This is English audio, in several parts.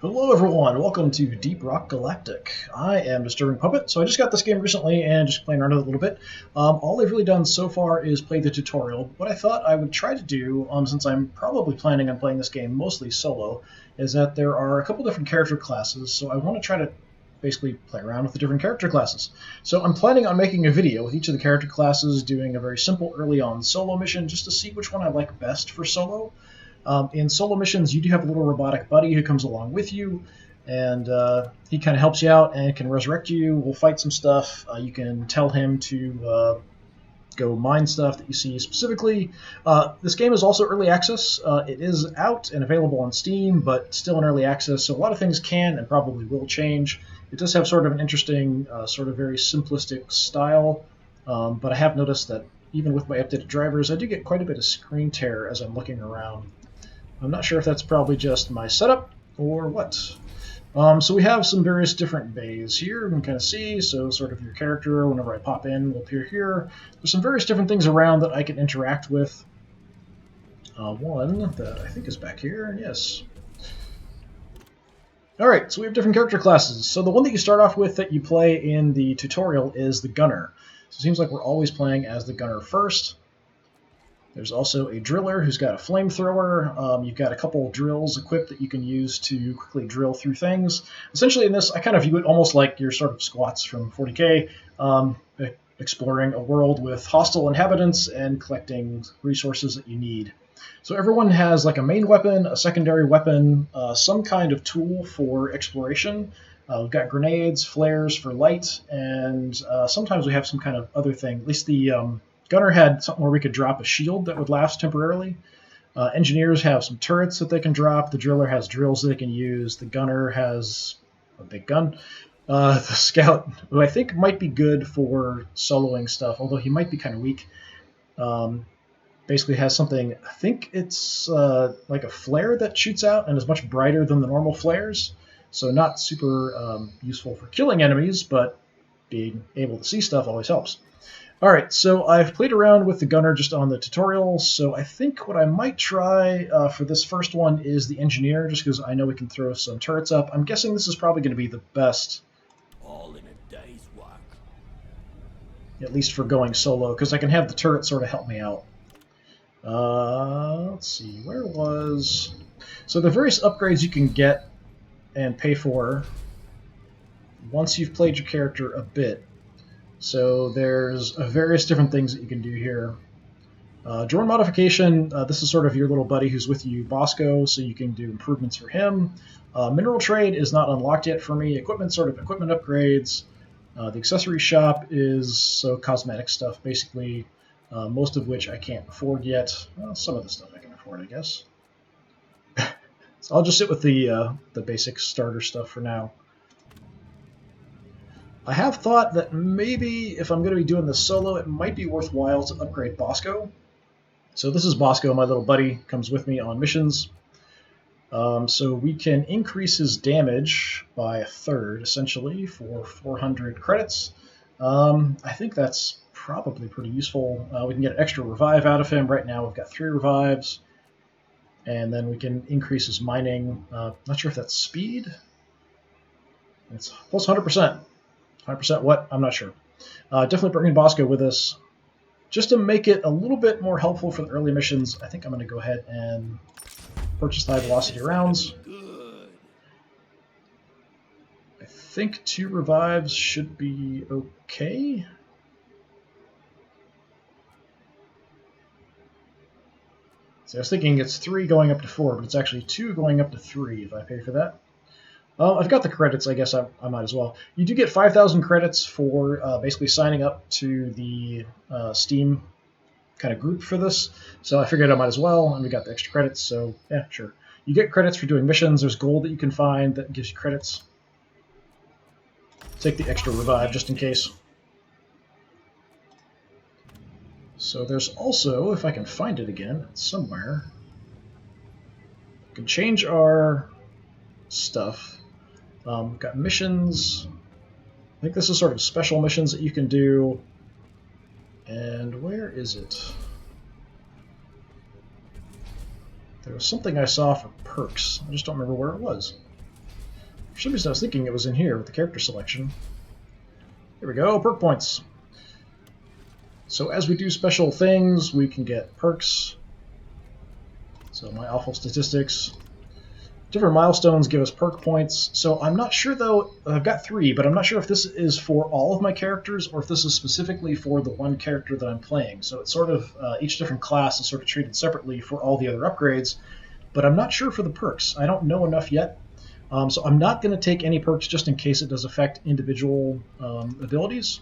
Hello everyone, welcome to Deep Rock Galactic. I am DisturbingPuppet, so I just got this game recently and just playing around with it a little bit. All I've really done so far is play the tutorial. What I thought I would try to do, since I'm probably planning on playing this game mostly solo, is that there are a couple different character classes, so I want to try to basically play around with the different character classes. So I'm planning on making a video with each of the character classes, doing a very simple early on solo mission just to see which one I like best for solo. In solo missions, you do have a little robotic buddy who comes along with you, and he kind of helps you out and can resurrect you. We'll fight some stuff. You can tell him to go mine stuff that you see specifically. This game is also early access. It is out and available on Steam, but still in early access, so a lot of things can and probably will change. It does have sort of an interesting, sort of very simplistic style, but I have noticed that even with my updated drivers, I do get quite a bit of screen tear as I'm looking around. I'm not sure if that's probably just my setup or what. So we have some various different bays here you can kind of see. So sort of your character, whenever I pop in, will appear here. There's some various different things around that I can interact with. One that I think is back here, yes. Alright, so we have different character classes. So the one that you start off with that you play in the tutorial is the gunner. So it seems like we're always playing as the gunner first. There's also a driller who's got a flamethrower. You've got a couple drills equipped that you can use to quickly drill through things. Essentially in this, I kind of view it almost like your sort of squats from 40k, exploring a world with hostile inhabitants and collecting resources that you need. So everyone has like a main weapon, a secondary weapon, some kind of tool for exploration. We've got grenades, flares for light, and sometimes we have some kind of other thing. At least the gunner had something where we could drop a shield that would last temporarily. Engineers have some turrets that they can drop. The driller has drills that they can use. The gunner has a big gun. The scout, who I think might be good for soloing stuff, although he might be kind of weak, basically has something, I think it's like a flare that shoots out and is much brighter than the normal flares. So not super useful for killing enemies, but being able to see stuff always helps. Alright, so I've played around with the gunner just on the tutorial, so I think what I might try for this first one is the engineer, just because I know we can throw some turrets up. I'm guessing this is probably going to be the best. All in a day's work. At least for going solo, because I can have the turret sort of help me out. Let's see, where was... So the various upgrades you can get and pay for once you've played your character a bit. So there's various different things that you can do here. Drone modification, this is sort of your little buddy who's with you, Bosco, so you can do improvements for him. Mineral trade is not unlocked yet for me. Equipment, sort of equipment upgrades. The accessory shop is cosmetic stuff, basically, most of which I can't afford yet. Well, some of the stuff I can afford, I guess. So I'll just sit with the basic starter stuff for now. I have thought that maybe if I'm going to be doing this solo, it might be worthwhile to upgrade Bosco. So this is Bosco, my little buddy, comes with me on missions. So we can increase his damage by 1/3, essentially, for 400 credits. I think that's probably pretty useful. We can get an extra revive out of him. Right now we've got 3 revives. And then we can increase his mining. Not sure if that's speed. It's plus 100%. 100% what? I'm not sure. Definitely bringing Bosco with us. Just to make it a little bit more helpful for the early missions, I think I'm going to go ahead and purchase the high velocity rounds. I think 2 revives should be okay. So I was thinking it's 3 going up to 4, but it's actually 2 going up to 3 if I pay for that. I've got the credits, I guess I might as well. You do get 5,000 credits for basically signing up to the Steam kind of group for this, so I figured I might as well, and we got the extra credits, so yeah, sure. You get credits for doing missions. There's gold that you can find that gives you credits. Take the extra revive just in case. So there's also, if I can find it again, somewhere, we can change our stuff. Got missions. I think this is sort of special missions that you can do. And where is it? There was something I saw for perks. I just don't remember where it was. For some reason I was thinking it was in here with the character selection. Here we go, perk points. So as we do special things, we can get perks. So my awful statistics. Different milestones give us perk points. So I'm not sure, though, I've got 3, but I'm not sure if this is for all of my characters or if this is specifically for the one character that I'm playing. So it's sort of, each different class is sort of treated separately for all the other upgrades, but I'm not sure for the perks. I don't know enough yet. So I'm not going to take any perks just in case it does affect individual abilities.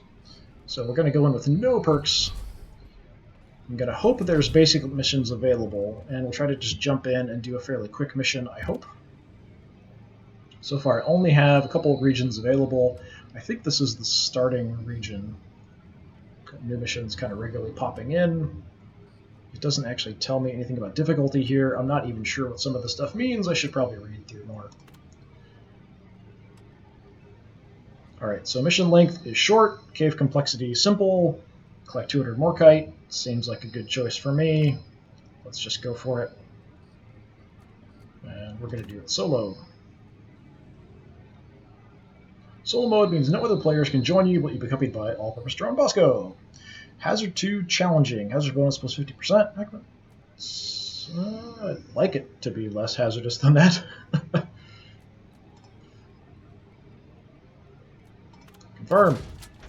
So we're going to go in with no perks. I'm going to hope there's basic missions available, and we'll try to just jump in and do a fairly quick mission, I hope. So far, I only have a couple of regions available. I think this is the starting region. New missions kind of regularly popping in. It doesn't actually tell me anything about difficulty here. I'm not even sure what some of this stuff means. I should probably read through more. Alright, so mission length is short, cave complexity simple, collect 200 Morkite. Seems like a good choice for me. Let's just go for it. And we're going to do it solo. Solo mode means no other players can join you, but you'll be accompanied by all-purpose drone Bosco. Hazard 2 challenging. Hazard bonus plus 50%. I'd like it to be less hazardous than that. Confirm.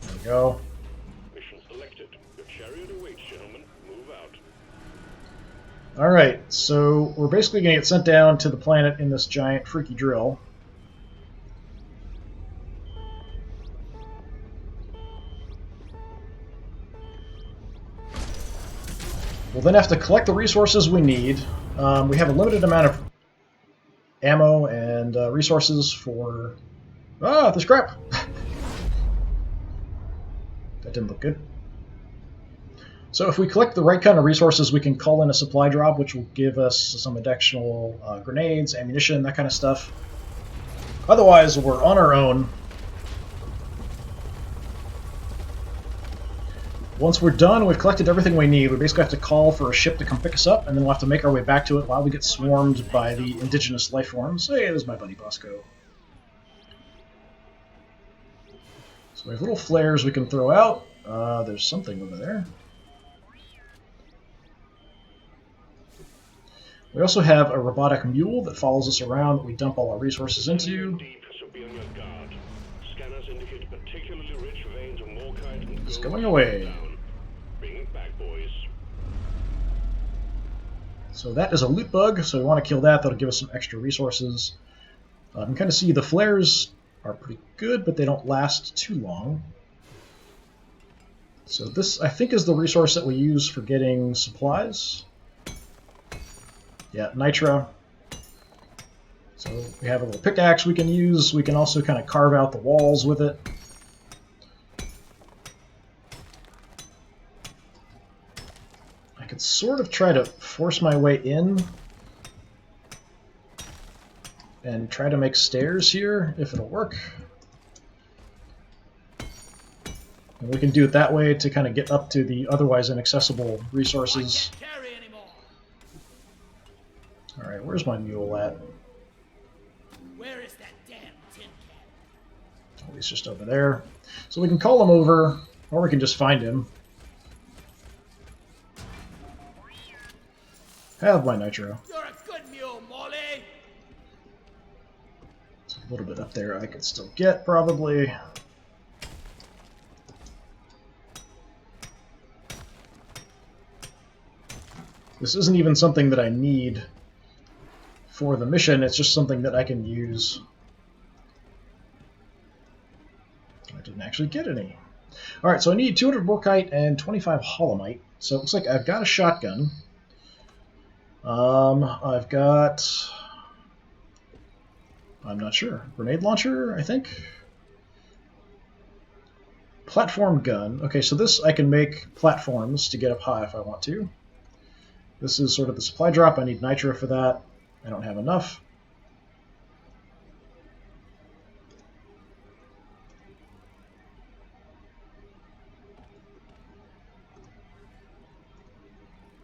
There we go. Mission selected. Your chariot awaits, gentlemen. Move out. Alright, so we're basically going to get sent down to the planet in this giant freaky drill. We'll then have to collect the resources we need. We have a limited amount of ammo and resources for... Ah, there's crap! That didn't look good. So if we collect the right kind of resources, we can call in a supply drop, which will give us some additional grenades, ammunition, that kind of stuff. Otherwise, we're on our own. Once we're done, we've collected everything we need. We basically have to call for a ship to come pick us up, and then we'll have to make our way back to it while we get swarmed by the indigenous life forms. Hey, there's my buddy Bosco. So we have little flares we can throw out. There's something over there. We also have a robotic mule that follows us around that we dump all our resources into. It's going away. So that is a loot bug, so we want to kill that. That'll give us some extra resources. You can kind of see the flares are pretty good, but they don't last too long. So this, I think, is the resource that we use for getting supplies. Yeah, nitro. So we have a little pickaxe we can use. We can also kind of carve out the walls with it. I could sort of try to force my way in and try to make stairs here, if it'll work. And we can do it that way to kind of get up to the otherwise inaccessible resources. Alright, where's my mule at? Where is that damn tin can? Oh, he's just over there. So we can call him over, or we can just find him. Have my nitro. You're a good mule, Molly. It's a little bit up there I could still get, probably. This isn't even something that I need for the mission, it's just something that I can use. I didn't actually get any. Alright, so I need 200 Morkite and 25 Holomite. So it looks like I've got a shotgun. I've got... I'm not sure. Grenade launcher, I think? Platform gun. Okay, so this I can make platforms to get up high if I want to. This is sort of the supply drop. I need nitro for that. I don't have enough.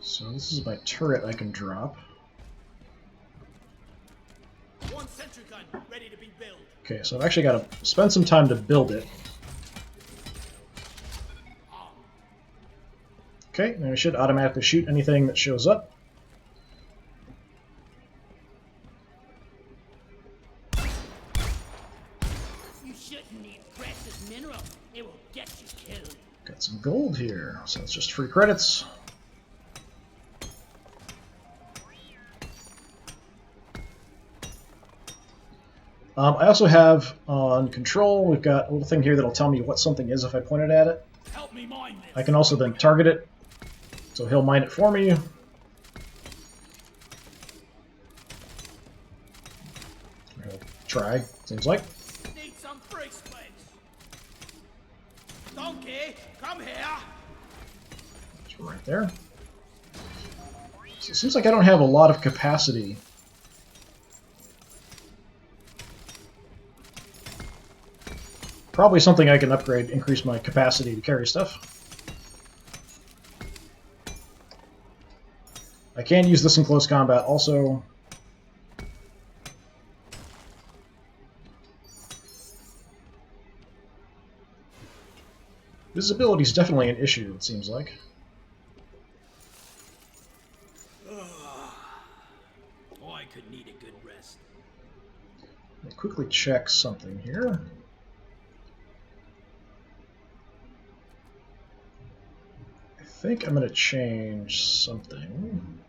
So this is my turret I can drop. Once sentry gun ready to be built. Okay, so I've actually got to spend some time to build it. Okay, and I should automatically shoot anything that shows up. You shouldn't need precious mineral. It will get you killed. Got some gold here, so it's just free credits. I also have on control, we've got a little thing here that'll tell me what something is if I point it at it. Help me mine this. I can also then target it, so he'll mine it for me. I'll try, seems like. Need some free space. Donkey, come here. It's right there. So it seems like I don't have a lot of capacity. Probably something I can upgrade, increase my capacity to carry stuff. I can use this in close combat also. Visibility is definitely an issue, it seems like. Oh, I could need a good rest. Let me quickly check something here. I think I'm going to change something.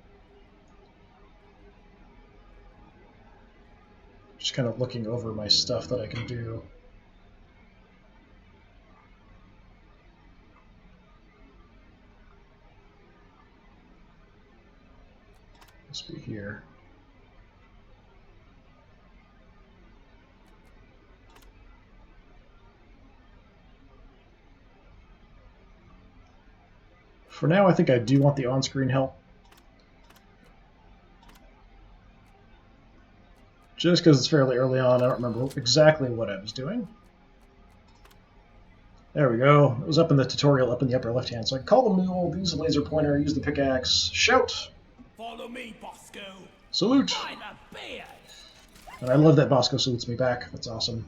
Just kind of looking over my stuff that I can do. Must be here. For now, I think I do want the on-screen help. Just because it's fairly early on, I don't remember exactly what I was doing. There we go. It was up in the tutorial, up in the upper left-hand. So I can call the mule, use the laser pointer, use the pickaxe, shout. Follow me, Bosco. Salute. Find a bear. And I love that Bosco salutes me back. That's awesome.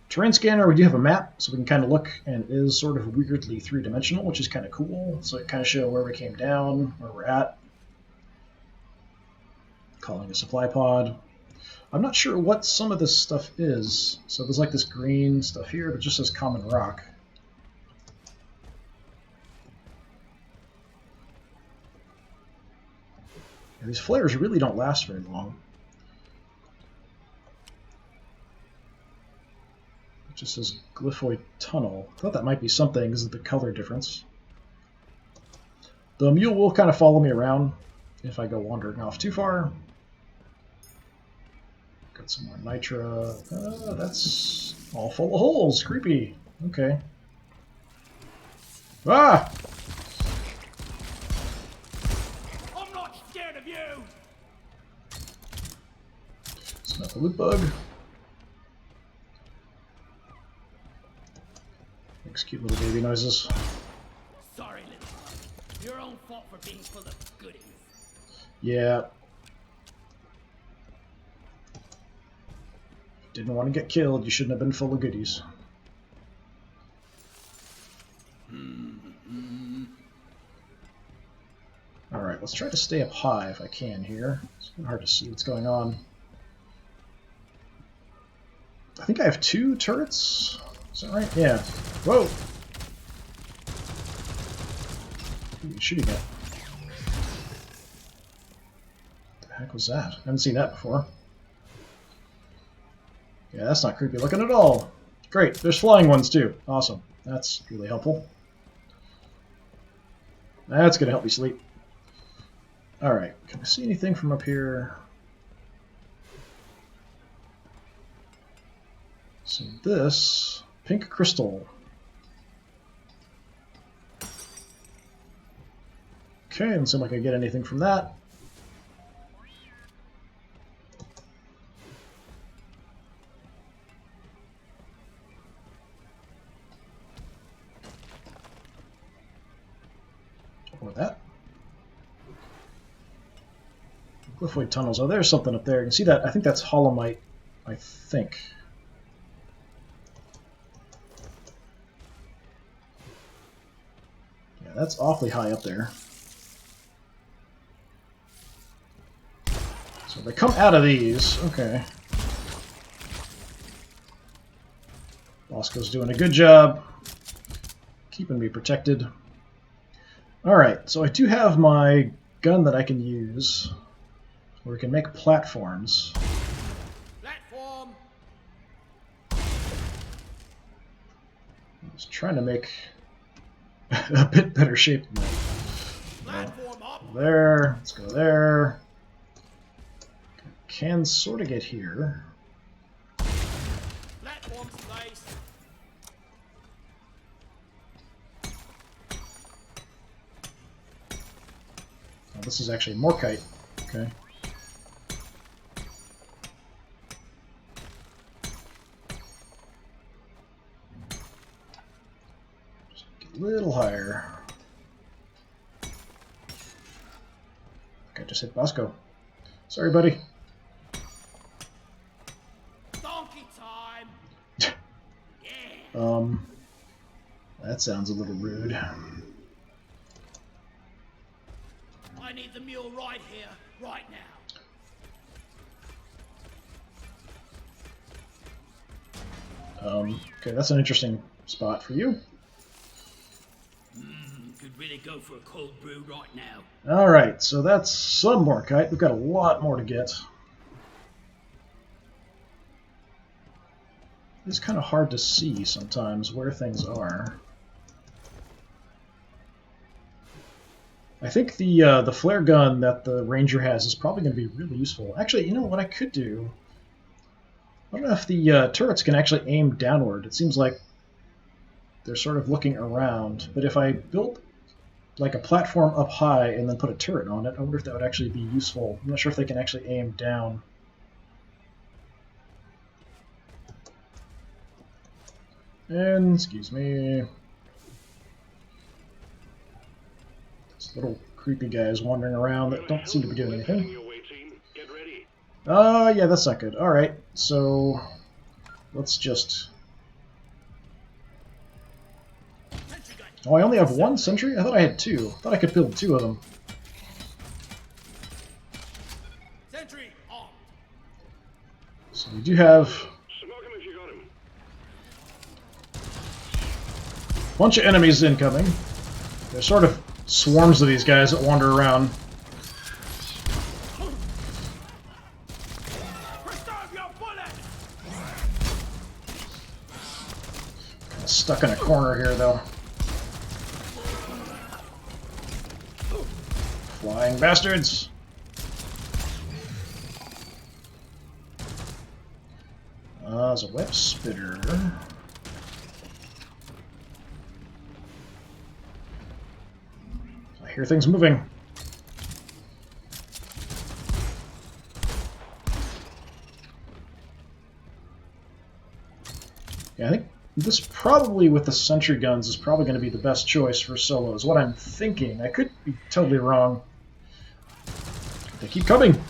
Terrain scanner, we do have a map, so we can kind of look, and it is sort of weirdly three-dimensional, which is kind of cool. So it kind of show where we came down, where we're at. Calling a supply pod. I'm not sure what some of this stuff is. So there's like this green stuff here, but it just says common rock. And these flares really don't last very long. It just says glyphoid tunnel. I thought that might be something. Is it the color difference? The mule will kind of follow me around if I go wandering off too far. Got some more nitra. That's all full of holes. Creepy. Okay. Ah! I'm not scared of you. Smell the loot bug. Makes cute little baby noises. Sorry, little one. Your own fault for being full of goodies. Yeah. Didn't want to get killed. You shouldn't have been full of goodies. Alright, let's try to stay up high if I can here. It's kind of hard to see what's going on. I think I have 2 turrets. Is that right? Yeah. Whoa! Who are you shooting at? What the heck was that? I haven't seen that before. Yeah, that's not creepy looking at all. Great, there's flying ones too. Awesome. That's really helpful. That's going to help me sleep. Alright, can I see anything from up here? So this, pink crystal. Okay, doesn't seem like I get anything from that. Or that. Glyphoid tunnels. Oh, there's something up there. You can see that? I think that's Holomite. I think. Yeah, that's awfully high up there. So they come out of these. Okay. Bosco's doing a good job keeping me protected. Alright, so I do have my gun that I can use where we can make platforms. Platform. I was trying to make a bit better shape than that. Platform up. There, let's go there. Can sort of get here. Platform placed. Oh, this is actually Morkite. Okay. Just get a little higher. Okay, just hit Bosco. Sorry, buddy. Donkey time. That sounds a little rude. I need the mule right here, right now. Okay, that's an interesting spot for you. Could really go for a cold brew right now. Alright, so that's some Morkite. We've got a lot more to get. It's kind of hard to see sometimes where things are. I think the flare gun that the ranger has is probably going to be really useful. Actually, you know what I could do? I don't know if the turrets can actually aim downward. It seems like they're sort of looking around. But if I built like a platform up high and then put a turret on it, I wonder if that would actually be useful. I'm not sure if they can actually aim down. And, excuse me, this little creepy guys wandering around that don't seem to be doing anything. Yeah, that's not good. Alright, so let's just... Oh, I only have one sentry? I thought I had two. I thought I could build two of them. Sentry on. So we do have a bunch of enemies incoming. There's sort of swarms of these guys that wander around. Preserve your bullet. Kind of stuck in a corner here, though. Flying bastards! There's a web spitter. I hear things moving. Yeah, I think this probably, with the sentry guns, is probably going to be the best choice for solos. What I'm thinking. I could be totally wrong. They keep coming!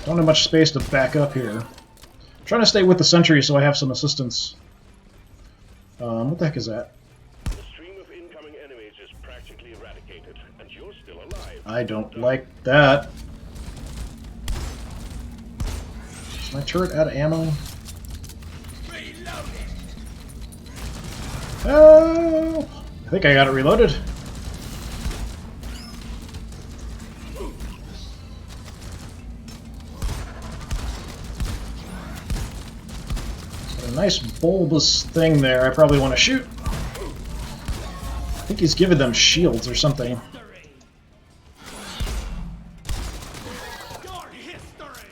Don't have much space to back up here. I'm trying to stay with the sentry so I have some assistance. What the heck is that? The stream of incoming enemies is practically eradicated, and you're still alive. I don't like that. Is my turret out of ammo? Help! I think I got it reloaded. Got a nice bulbous thing there I probably want to shoot. I think he's giving them shields or something. Your history.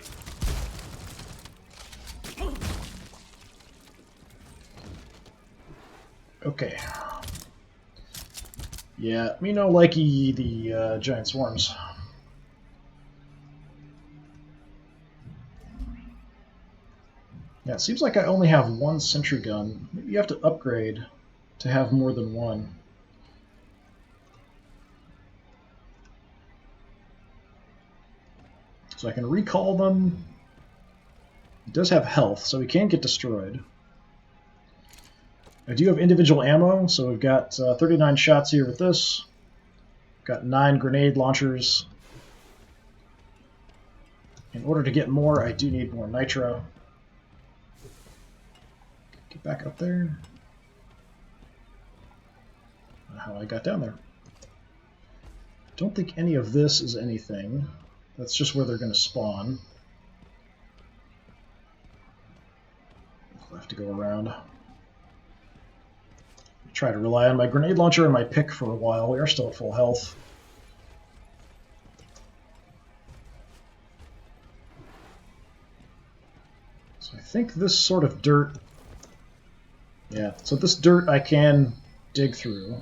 Okay. Yeah, me no likey the giant swarms. Yeah, it seems like I only have one sentry gun. Maybe you have to upgrade to have more than one. So I can recall them. It does have health, so he can get destroyed. I do have individual ammo, so we've got 39 shots here with this. Got 9 grenade launchers. In order to get more, I do need more nitro. Get back up there. I don't know how I got down there. Don't think any of this is anything. That's just where they're going to spawn. I'll have to go around. Try to rely on my grenade launcher and my pick for a while. We are still at full health. So I think this sort of dirt... Yeah, so this dirt I can dig through.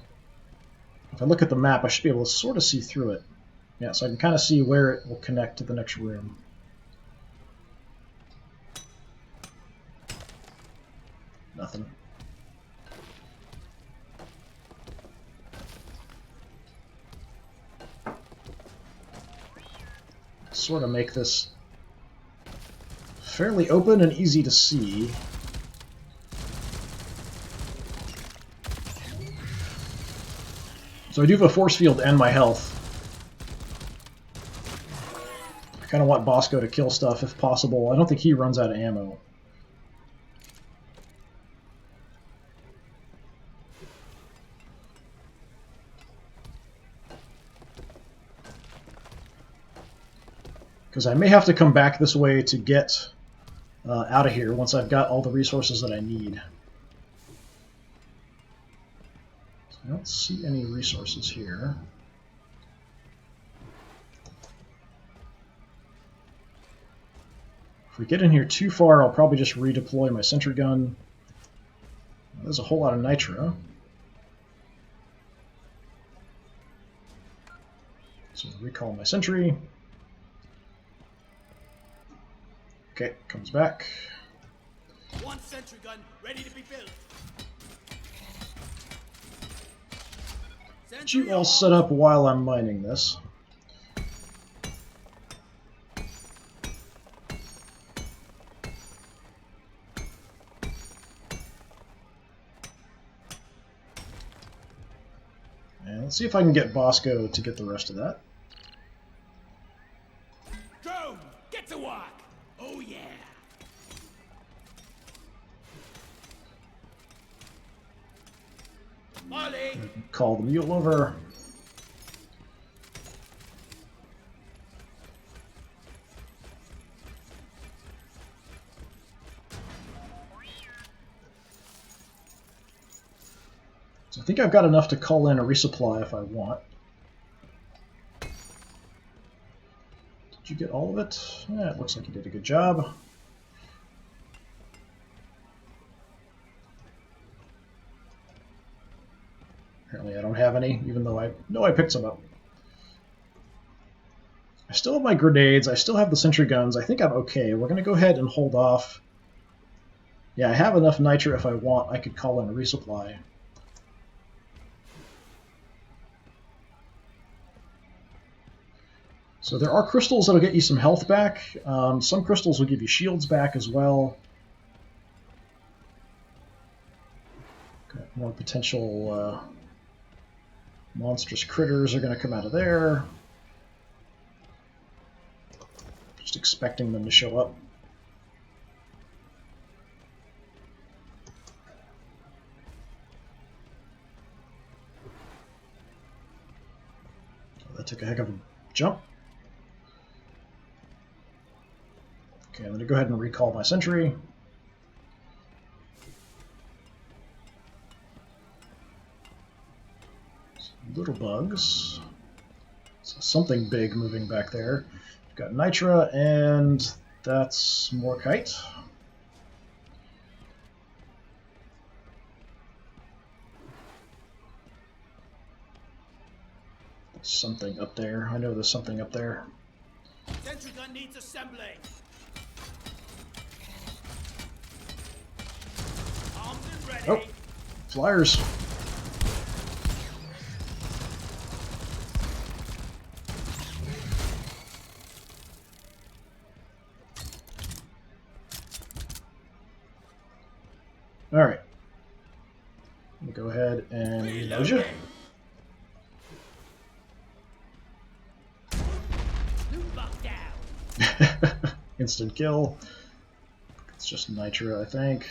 If I look at the map, I should be able to sort of see through it. Yeah, so I can kind of see where it will connect to the next room. Nothing. Sort of make this fairly open and easy to see. So I do have a force field and my health. I kind of want Bosco to kill stuff if possible. I don't think he runs out of ammo. Because I may have to come back this way to get out of here once I've got all the resources that I need. So I don't see any resources here. If we get in here too far, I'll probably just redeploy my sentry gun. There's a whole lot of nitro. So recall my sentry. Okay, comes back. One sentry gun ready to be built. Get you all set up while I'm mining this. And let's see if I can get Bosco to get the rest of that. Drone, get to work. Oh yeah. Molly. Call the mule over. So I think I've got enough to call in a resupply if I want. Did you get all of it? Yeah, it looks like you did a good job. Apparently I don't have any, even though I know I picked some up. I still have my grenades, I still have the sentry guns, I think I'm okay. We're going to go ahead and hold off. Yeah, I have enough nitro if I want. I could call in a resupply. So there are crystals that'll get you some health back. Some crystals will give you shields back as well. Got more potential monstrous critters are going to come out of there. Just expecting them to show up. Oh, that took a heck of a jump. Okay, I'm going to go ahead and recall my sentry. Some little bugs. So something big moving back there. We've got Nitra, and that's Morkite. There's something up there. I know there's something up there. Sentry gun needs assembling. Armed and ready. Oh, flyers. Alright. Let me go ahead and reload you. Loot bug down. Instant kill. It's just nitro, I think.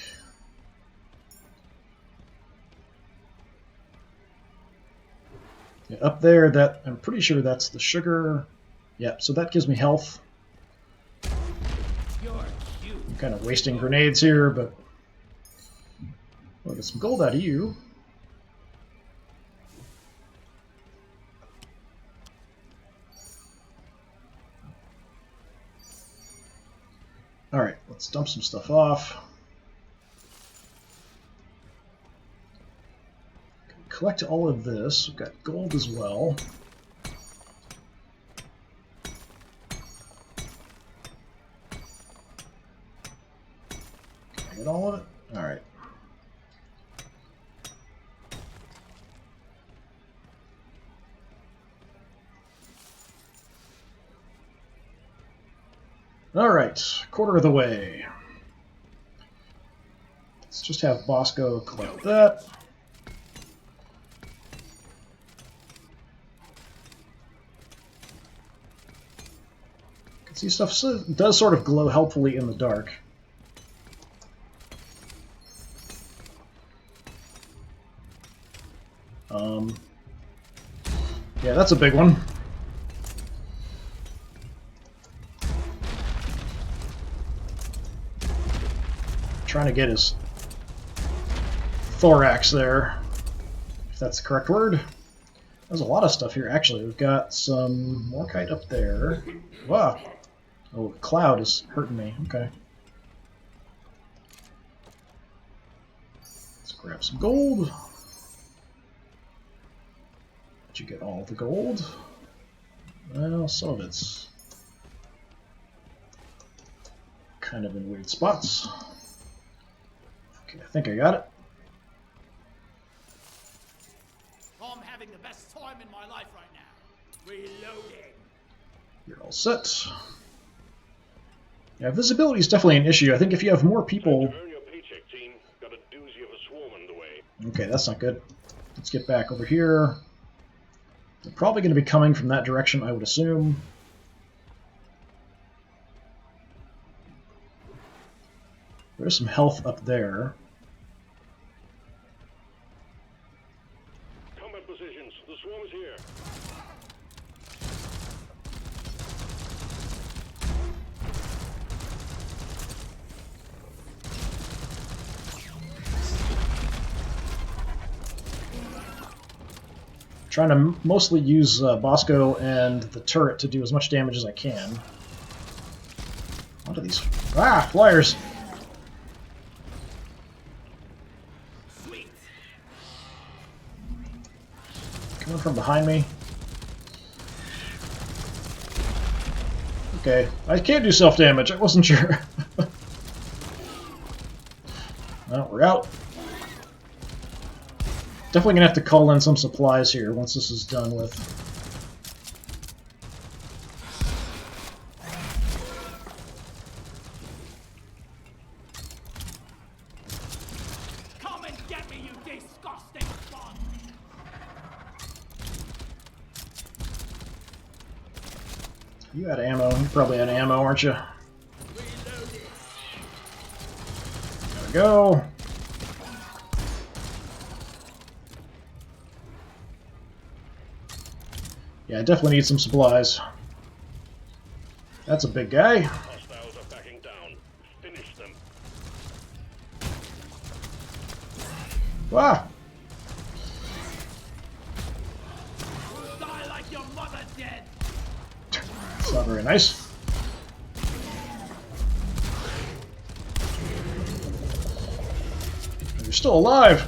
Yeah, up there, that I'm pretty sure that's the sugar. Yep, so that gives me health. You're cute. I'm kind of wasting grenades here, but I'll get some gold out of you. Alright, let's dump some stuff off. Collect all of this. We've got gold as well. Can I get all of it? Alright. Alright, quarter of the way. Let's just have Bosco collect that. See, stuff does sort of glow helpfully in the dark. Yeah, that's a big one. Trying to get his thorax there, if that's the correct word. There's a lot of stuff here, actually. We've got some Morkite up there. Wow. Oh, the cloud is hurting me. Okay. Let's grab some gold. Did you get all the gold? Well, some of it's kind of in weird spots. Okay, I think I got it. I'm having the best time in my life right now. Reloading. You're all set. Yeah, visibility is definitely an issue. I think if you have more people... Earn your paycheck, team. Got a doozy of a swarm underway. Okay, that's not good. Let's get back over here. They're probably going to be coming from that direction, I would assume. There's some health up there. Combat positions. The swarm is here. Trying to mostly use Bosco and the turret to do as much damage as I can. What are these? Ah, flyers! Sweet. Coming from behind me. Okay, I can't do self-damage. I wasn't sure. Well, we're out. Definitely gonna have to call in some supplies here once this is done with. Come and get me, you disgusting bug. You out of ammo? You're probably out of ammo, aren't you? Reloading. There we go. Yeah, I definitely need some supplies. That's a big guy. Hostiles are backing down. Finish them. Ah! Die like your mother dead. It's not very nice. You're still alive!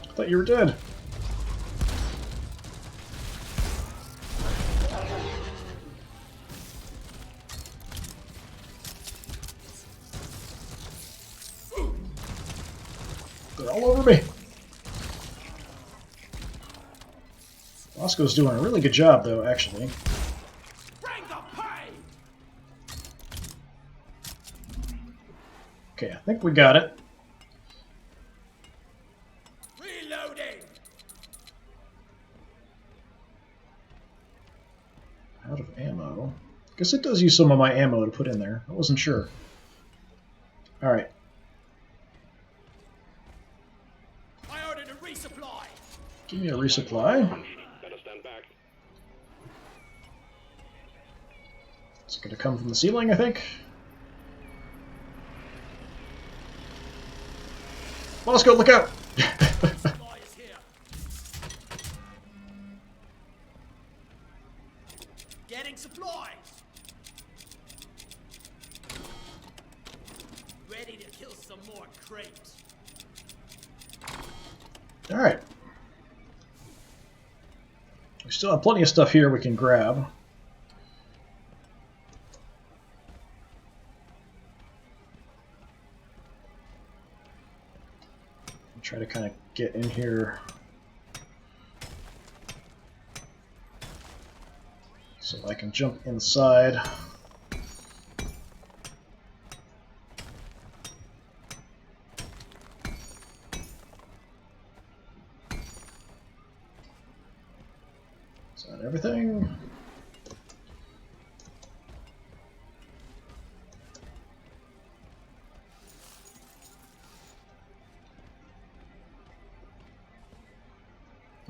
I thought you were dead. They're all over me. Bosco's doing a really good job, though, actually. Bring the pain. Okay, I think we got it. Ammo. Guess it does use some of my ammo to put in there. I wasn't sure. Alright. I ordered a resupply. Give me a resupply. Better stand back. It's going to come from the ceiling, I think. Well, let's go. Look out! Resupply is here. Getting supplies. Ready to kill some more crates. Alright. We still have plenty of stuff here we can grab. Try to kind of get in here so I can jump inside. Is that everything?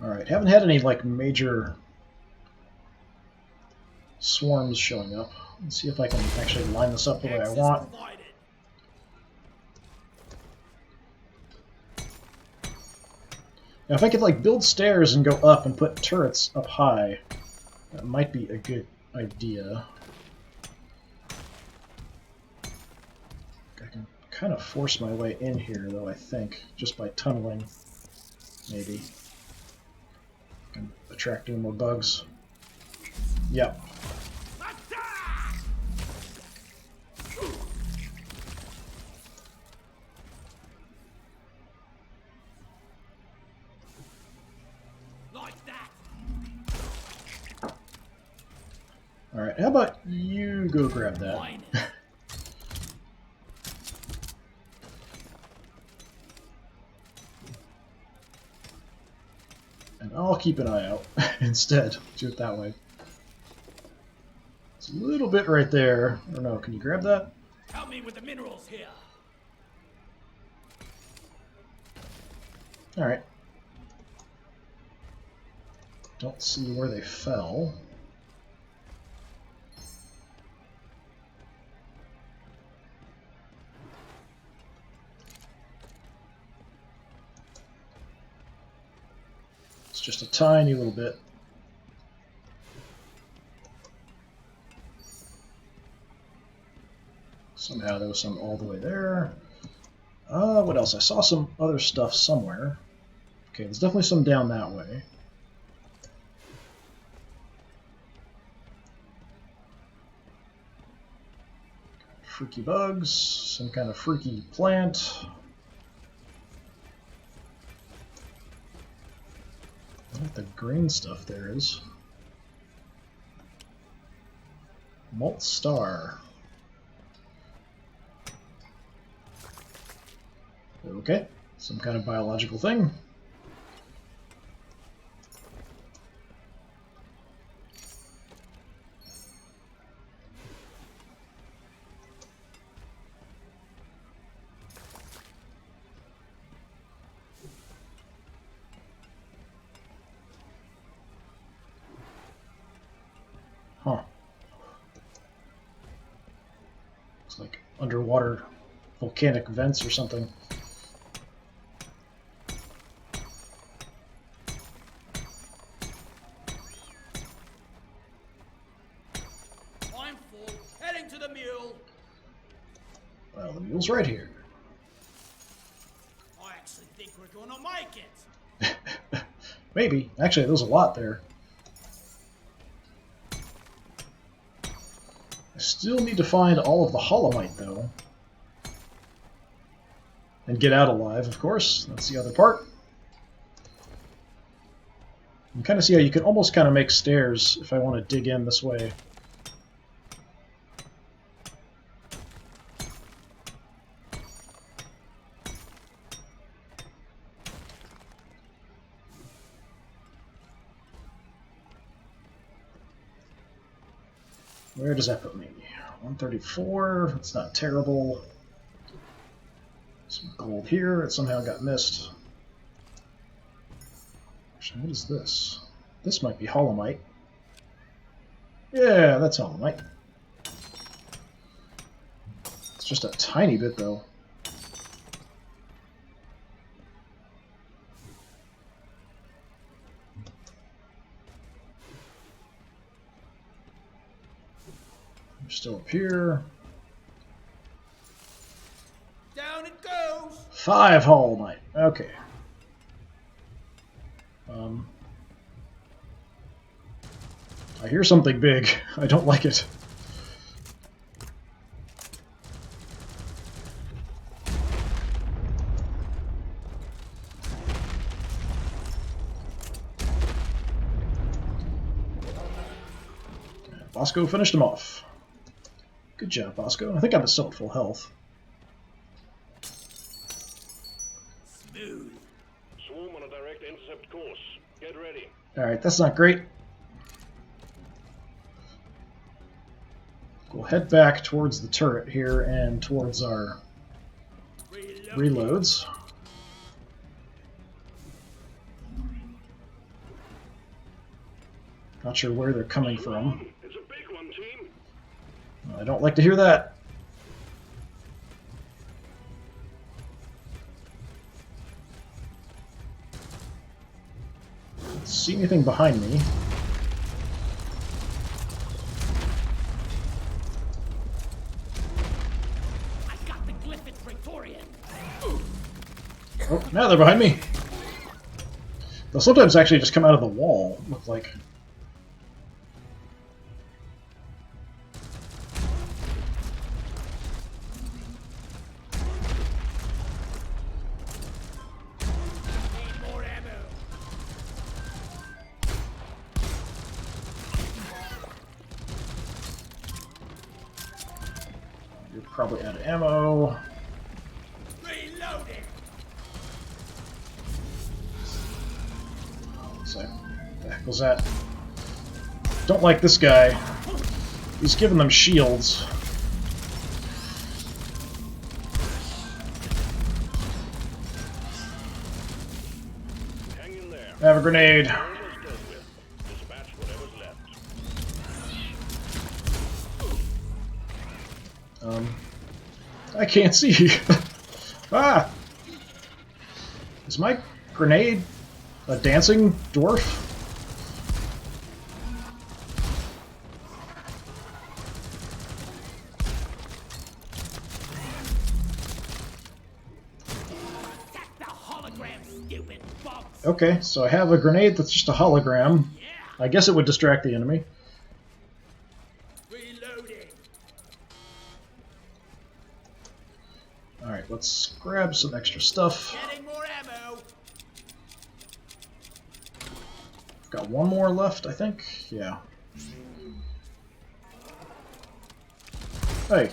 Alright, haven't had any like major swarms showing up. Let's see if I can actually line this up the way I Access want. provided. Now if I could like build stairs and go up and put turrets up high, that might be a good idea. I can kind of force my way in here though, I think, just by tunneling, maybe. And attracting more bugs. Yep. Like that. Alright, how about you go grab that? Mine. And I'll keep an eye out instead. Do it that way. It's a little bit right there. I don't know, can you grab that? Help me with the minerals here. Alright. Don't see where they fell. It's just a tiny little bit. Somehow there was some all the way there. What else? I saw some other stuff somewhere. Okay, there's definitely some down that way. Freaky bugs, some kind of freaky plant. What the green stuff there is. Malt star. Okay, some kind of biological thing. Huh. It's like underwater volcanic vents or something. I'm full. Heading to the mule. Well, the mule's right here. I actually think we're gonna make it. Maybe. Actually, there's a lot there. I still need to find all of the holomite, though. And get out alive, of course. That's the other part. You kind of see how you can almost kind of make stairs if I want to dig in this way. Where does that put me? 134. That's not terrible. Some gold here. It somehow got missed. Actually, what is this? This might be Holomite. Yeah, that's Holomite. It's just a tiny bit, though. We're still up here. Down it goes. 5 Holomite. Okay. I hear something big. I don't like it. Bosco finished him off. Good job, Bosco. I think I'm still at full health. Smooth. Swarm on a direct intercept course. Get ready. Alright, that's not great. We'll head back towards the turret here and towards our reloads. Not sure where they're coming from. It's a big one, team. I don't like to hear that. Don't see anything behind me. I got the Glyphid Praetorian. Oh, now they're behind me. They'll sometimes actually just come out of the wall, look like. Need more ammo. You're probably out of ammo. Reloading. So, what the heck was that? Don't like this guy. He's giving them shields. Hang in there. I have a grenade. Almost dealt with. Dispatch whatever's left. I can't see. Ah! Is my grenade a dancing dwarf? Attack the hologram, stupid bumps. Okay, so I have a grenade that's just a hologram. Yeah. I guess it would distract the enemy. Reloading. Alright, let's grab some extra stuff. Getting more ammo. Got one more left, I think. Yeah. Hey.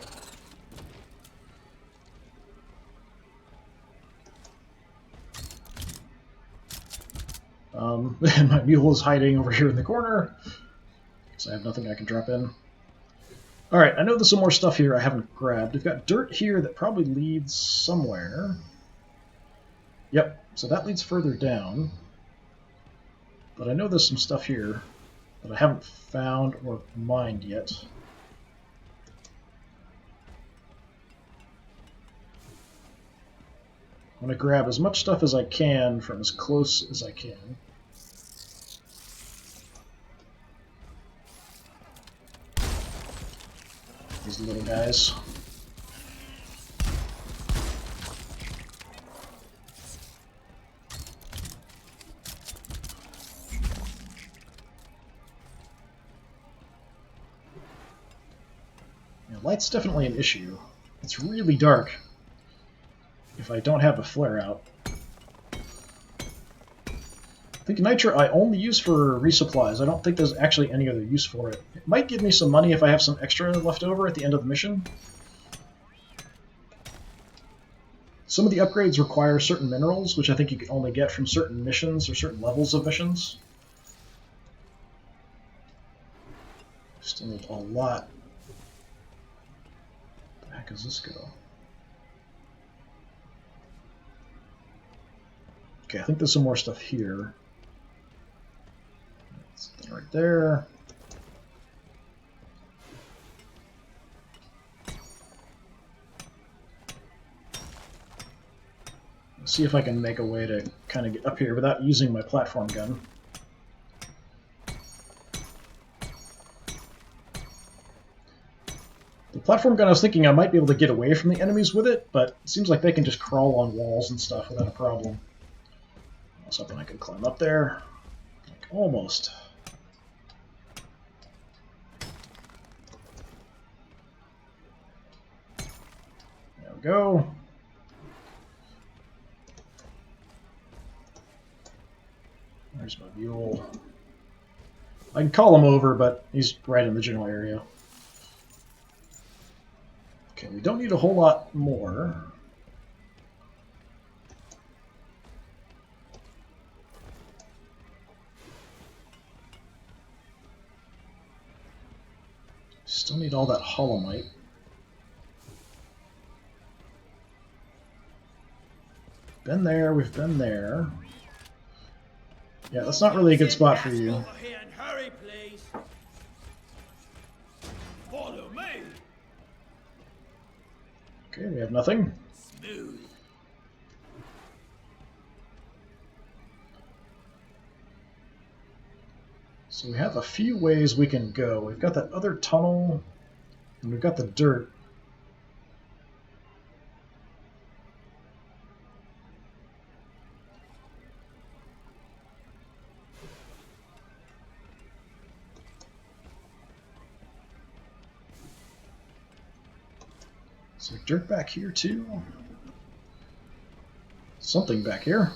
And my mule is hiding over here in the corner, so I have nothing I can drop in. Alright, I know there's some more stuff here I haven't grabbed. We've got dirt here that probably leads somewhere. Yep, so that leads further down. But I know there's some stuff here that I haven't found or mined yet. I'm going to grab as much stuff as I can from as close as I can. These little guys. Yeah, light's definitely an issue. It's really dark if I don't have a flare out. I think nitro I only use for resupplies. I don't think there's actually any other use for it. It might give me some money if I have some extra left over at the end of the mission. Some of the upgrades require certain minerals, which I think you can only get from certain missions or certain levels of missions. Still need a lot. Where the heck does this go? Okay, I think there's some more stuff here. That's right there. Let's see if I can make a way to kind of get up here without using my platform gun. The platform gun, I was thinking I might be able to get away from the enemies with it, but it seems like they can just crawl on walls and stuff without a problem. I was hoping I could climb up there. Like, almost. There we go. There's my mule. I can call him over, but he's right in the general area. Okay, we don't need a whole lot more. Still need all that holomite. Been there, we've been there. Yeah, that's not really a good spot for you. Over here and hurry, please. Follow me. Okay, we have nothing. Smooth. So we have a few ways we can go. We've got that other tunnel, and we've got the dirt. Is there dirt back here too? Something back here.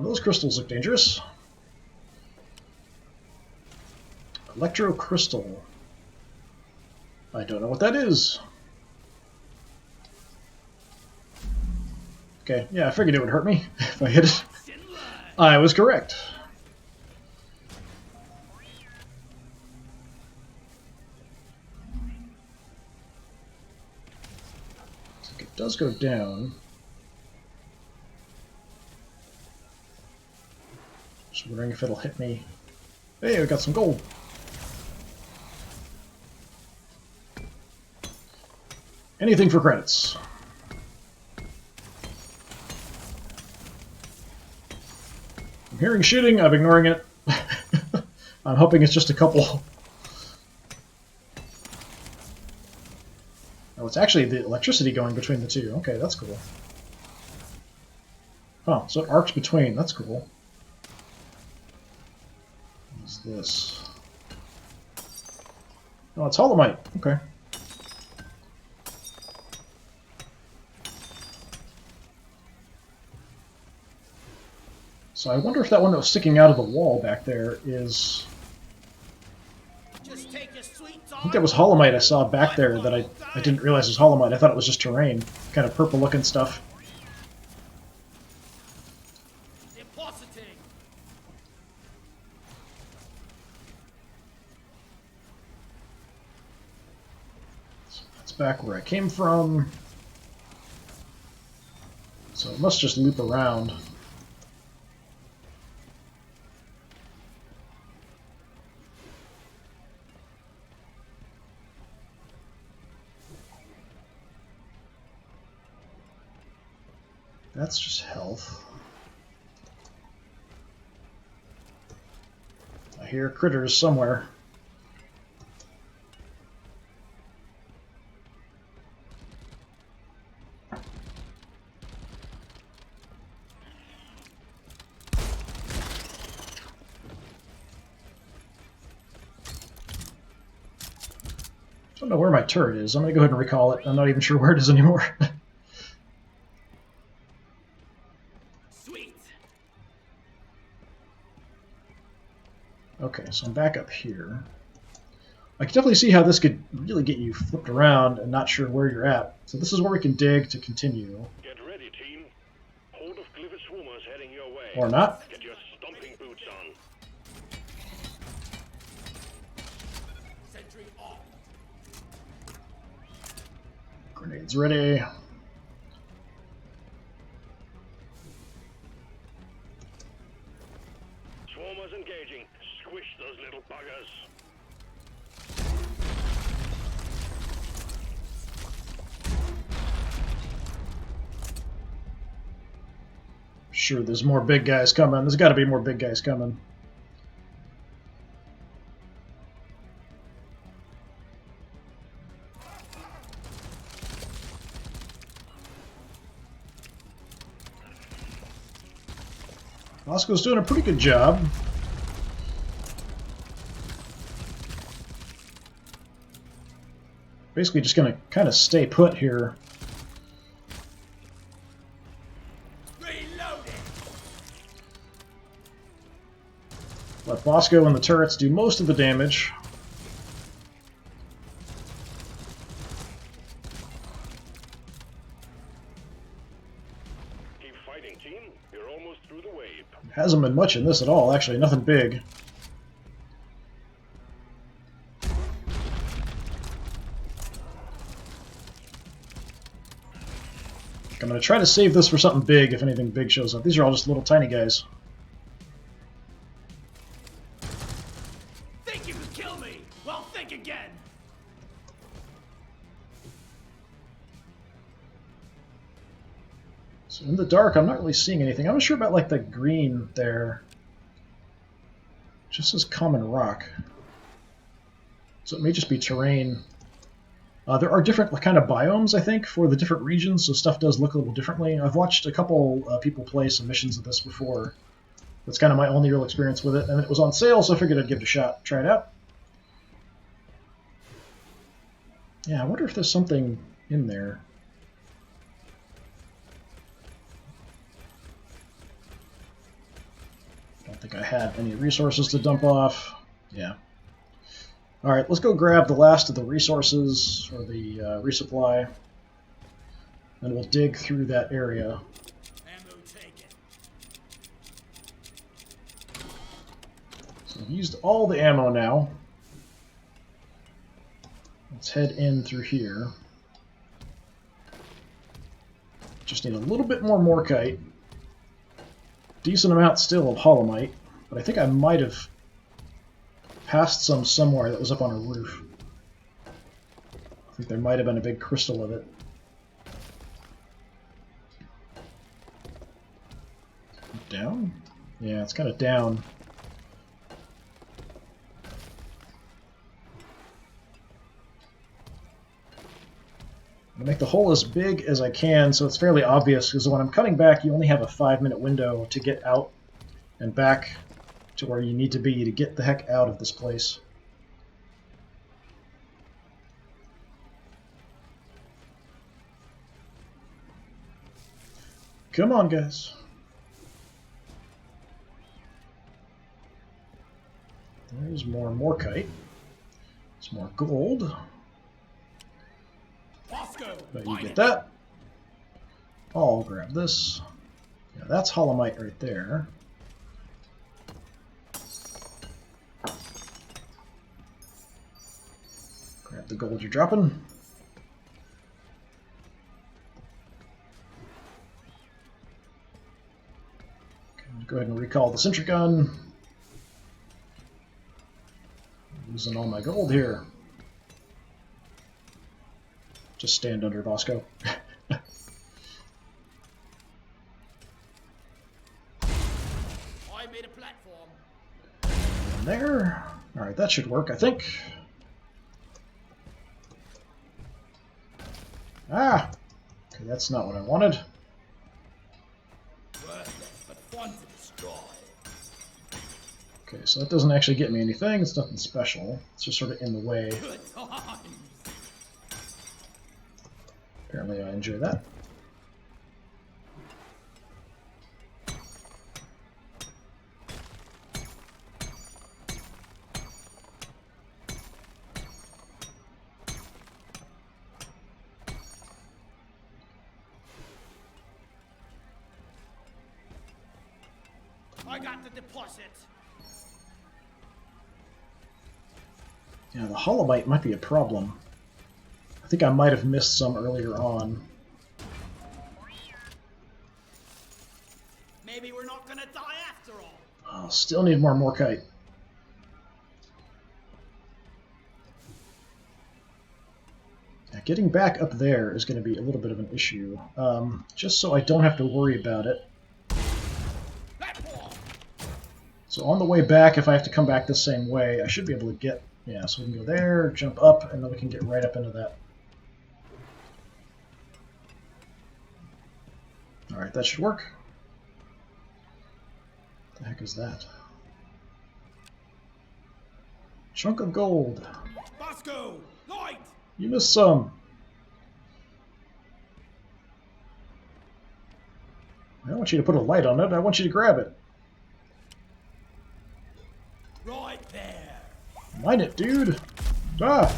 Those crystals look dangerous. Electro crystal. I don't know what that is. Okay, yeah, I figured it would hurt me if I hit it. I was correct. It does go down. Just wondering if it'll hit me. Hey, we got some gold. Anything for credits. I'm hearing shooting, I'm ignoring it. I'm hoping it's just a couple. Oh, it's actually the electricity going between the two. Okay, that's cool. Oh, so it arcs between. That's cool. What is this? Oh, it's holomite. Okay. So I wonder if that one that was sticking out of the wall back there is... Just take your sweet I think that was holomite I saw back there that I didn't realize was holomite. I thought it was just terrain. Kind of purple looking stuff. Depositing. So that's back where I came from. So it must just loop around. That's just health. I hear critters somewhere. Don't know where my turret is. I'm going to go ahead and recall it. I'm not even sure where it is anymore. Sweet. Okay, so I'm back up here. I can definitely see how this could really get you flipped around and not sure where you're at. So this is where we can dig to continue. Get ready, team. Horde of Glyphid swarmers heading your way. Or not. Get your stomping boots on. Sentry off. Grenades ready. Swarmers engaging. Squish those little buggers. Sure, there's more big guys coming. There's got to be more big guys coming. Moscow's doing a pretty good job. Basically just going to kind of stay put here. Let Bosco and the turrets do most of the damage. Keep fighting, team. You're almost through the wave. Hasn't been much in this at all, actually. Nothing big. I'm going to try to save this for something big if anything big shows up. These are all just little tiny guys. Think you could kill me? Well, think again. So in the dark, I'm not really seeing anything. I'm not sure about like the green there. Just says common rock. So it may just be terrain. There are different kind of biomes, I think, for the different regions, so stuff does look a little differently. I've watched a couple people play some missions of this before. That's kind of my only real experience with it, and it was on sale, so I figured I'd give it a shot, try it out. Yeah, I wonder if there's something in there. Don't think I had any resources to dump off. Yeah. Alright, let's go grab the last of the resources, or the resupply, and we'll dig through that area. Ammo taken. So I've used all the ammo now. Let's head in through here. Just need a little bit more morkite. Decent amount still of holomite, but I think I might have passed some somewhere that was up on a roof. I think there might have been a big crystal of it. Down? Yeah, it's kind of down. I'm going to make the hole as big as I can so it's fairly obvious, because when I'm cutting back, you only have a 5-minute window to get out and back to where you need to be to get the heck out of this place. Come on, guys. There's more morkite. There's more gold. But you get that. I'll grab this. Yeah, that's holomite right there. Grab the gold you're dropping. Okay, go ahead and recall the sentry gun. Losing all my gold here. Just stand under Bosco. I made a platform. And there. Alright, that should work, I think. Ah! Okay, that's not what I wanted. Worthless, but fun to destroy. Okay, so that doesn't actually get me anything. It's nothing special. It's just sort of in the way. Good times. Apparently I enjoy that. I got the deposit. Yeah, the Holomite might be a problem. I think I might have missed some earlier on. Maybe we're not gonna die after all. Oh, still need more Morkite. Yeah, getting back up there is going to be a little bit of an issue. Just so I don't have to worry about it. So on the way back, if I have to come back the same way, I should be able to get... Yeah, so we can go there, jump up, and then we can get right up into that. Alright, that should work. What the heck is that? Chunk of gold. Bosco, light! You missed some. I don't want you to put a light on it, I want you to grab it. Right there. Mine it, dude. Ah!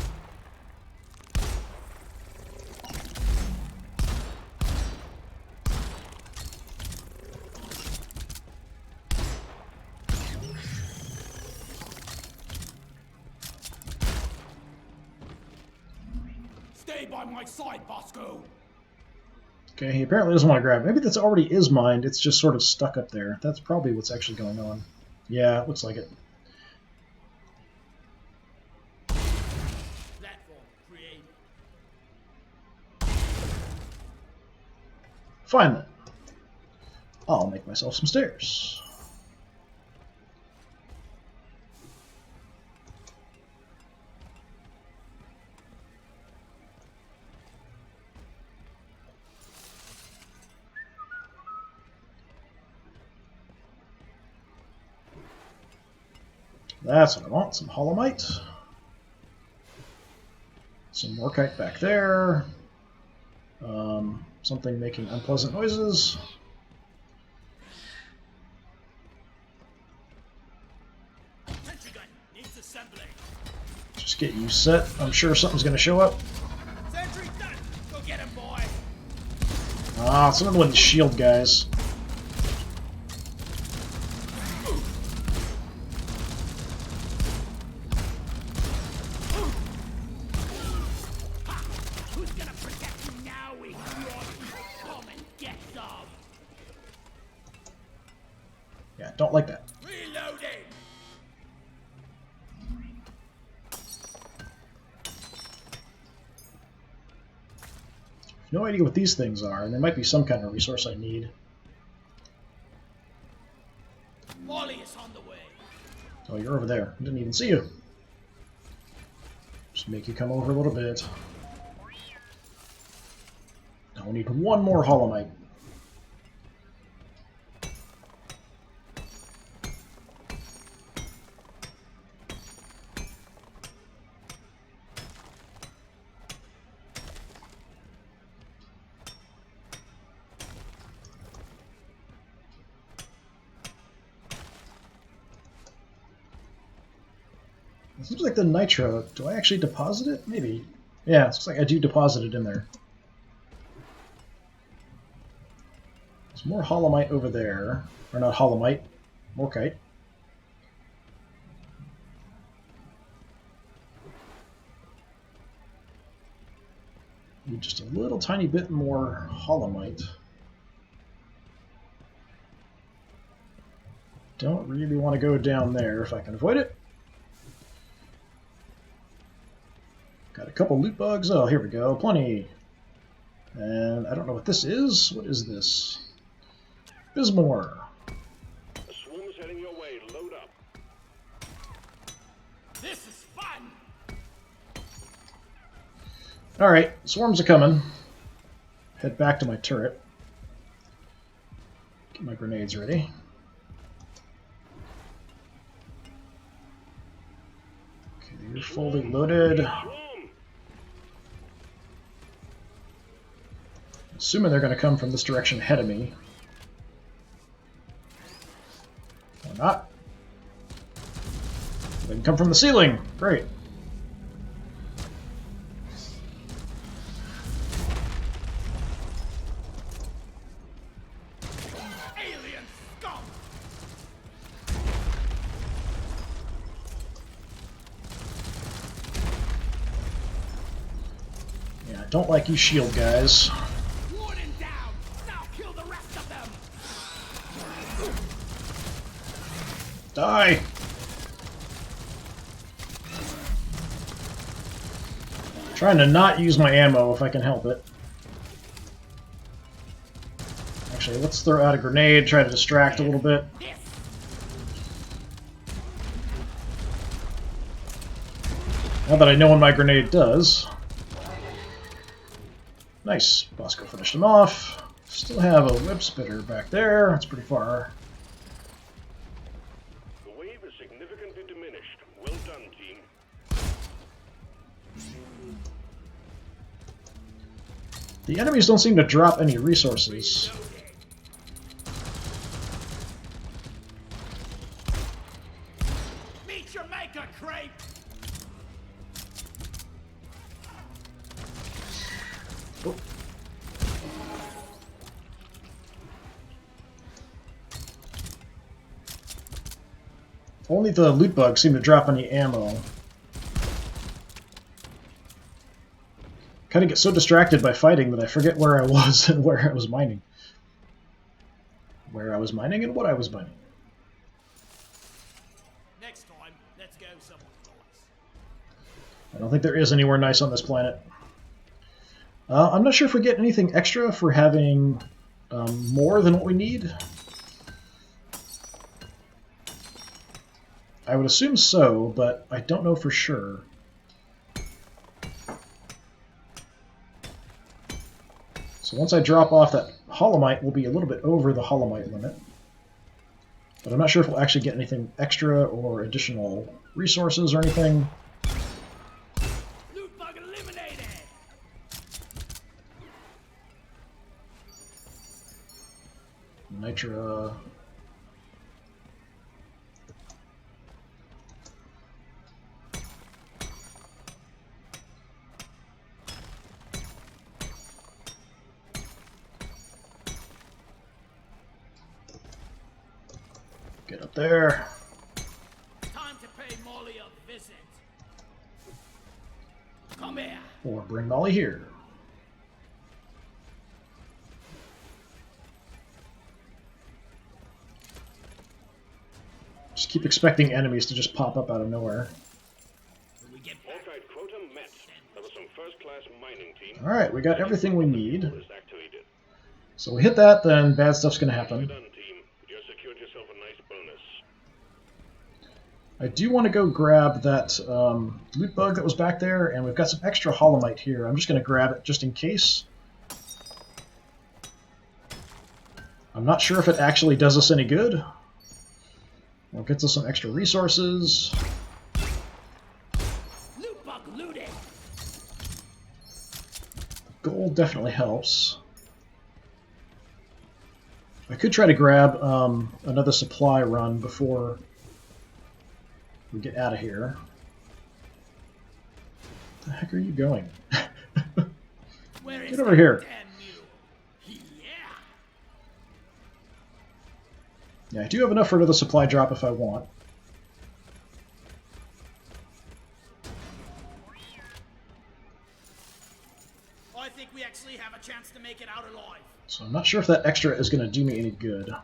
Stay by my side, Bosco. Okay, he apparently doesn't want to grab it. Maybe that's already is mined, it's just sort of stuck up there. That's probably what's actually going on. Yeah, it looks like it. Platform created. Fine then. I'll make myself some stairs. That's what I want, some Holomite. Some Morkite back there. Something making unpleasant noises. Sentry gun needs assembly. Just get you set. I'm sure something's going to show up. Sentry done. Go get him, boy. Ah, it's another one of the shield guys. Who's gonna protect you now, we come and get some. Yeah, don't like that. Reloading. No idea what these things are, and there might be some kind of resource I need. Molly is on the way. Oh, you're over there. I didn't even see you. Just make you come over a little bit. Now we need one more Holomite. It seems like the nitro. Do I actually deposit it? Maybe. Yeah, it looks like I do deposit it in there. There's more Holomite over there. Or not Holomite, Morkite. Need just a little tiny bit more Holomite. Don't really want to go down there if I can avoid it. Got a couple loot bugs. Oh, here we go. Plenty. And I don't know what this is. What is this? Bismore. A swarm is heading your way. Load up. This is fun. Alright, swarms are coming. Head back to my turret. Get my grenades ready. Okay, you're fully loaded. Swarm. Assuming they're going to come from this direction ahead of me. Or not. They can come from the ceiling. Great. Alien scum. Don't like you shield guys. Warden down! Now kill the rest of them! Die! Trying to not use my ammo if I can help it. Actually, let's throw out a grenade, try to distract a little bit. Now that I know what my grenade does. Nice. Bosco finished him off. Still have a web spitter back there. That's pretty far. The wave is significantly diminished. Well done, team. The enemies don't seem to drop any resources. Meet your maker, creep! Oh. Only the loot bugs seem to drop any ammo. Kind of get so distracted by fighting that I forget where I was and where I was mining. Where I was mining and what I was mining. Next time, let's go somewhere nice. I don't think there is anywhere nice on this planet. I'm not sure if we get anything extra for having more than what we need. I would assume so, but I don't know for sure. So once I drop off that holomite, we'll be a little bit over the holomite limit. But I'm not sure if we'll actually get anything extra or additional resources or anything. Loot bug eliminated! Nitra. Get up there. Time to pay Molly a visit. Come here! Or bring Molly here. Just keep expecting enemies to just pop up out of nowhere. When we get All right, quota met. That was some first-class mining team. Alright, we got everything we need. Is activated. So we hit that, then bad stuff's gonna happen. Well done, team. You secured yourself a nice bonus. I do want to go grab that loot bug that was back there, and we've got some extra holomite here. I'm just going to grab it just in case. I'm not sure if it actually does us any good. Or gets us some extra resources. loot bug looted! Gold definitely helps. I could try to grab another supply run before we get out of here. Where the heck are you going? Where is Get over that here. damn mule? Yeah! Yeah, I do have enough for another supply drop if I want. I think we actually have a chance to make it out alive. So I'm not sure if that extra is going to do me any good.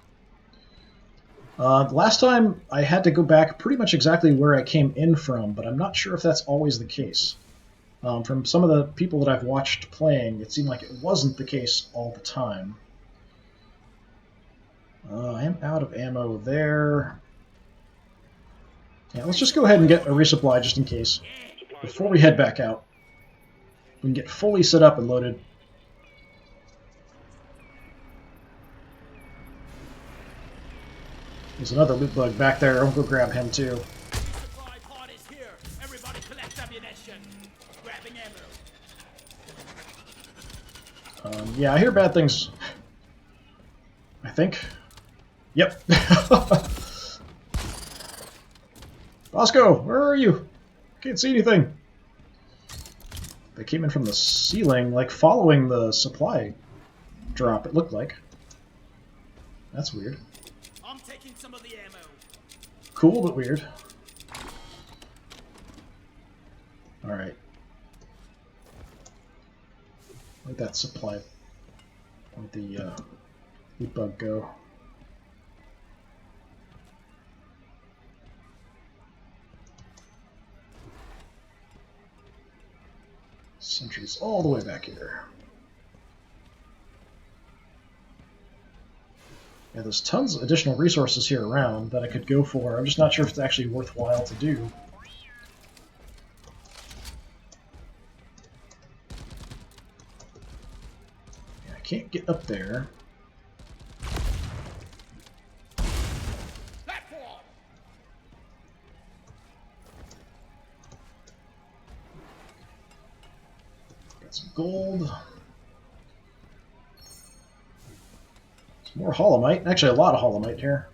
Last time I had to go back pretty much exactly where I came in from, but I'm not sure if that's always the case. From some of the people that I've watched playing, it seemed like it wasn't the case all the time. I am out of ammo there. Yeah, let's just go ahead and get a resupply just in case, before we head back out. We can get fully set up and loaded. There's another loot bug back there. I'll go grab him too. Supply pod is here. Everybody collect ammunition. Grabbing ammo. Yeah, I hear bad things. I think. Yep. Bosco, where are you? Can't see anything. They came in from the ceiling, like following the supply drop, it looked like. That's weird. I'm taking some of the ammo. Cool, but weird. Alright. Where'd that supply? Where'd the loot bug go? Sentries all the way back here. Yeah, there's tons of additional resources here around that I could go for. I'm just not sure if it's actually worthwhile to do. Yeah, I can't get up there. Got some gold. More holomite. Actually, a lot of holomite here.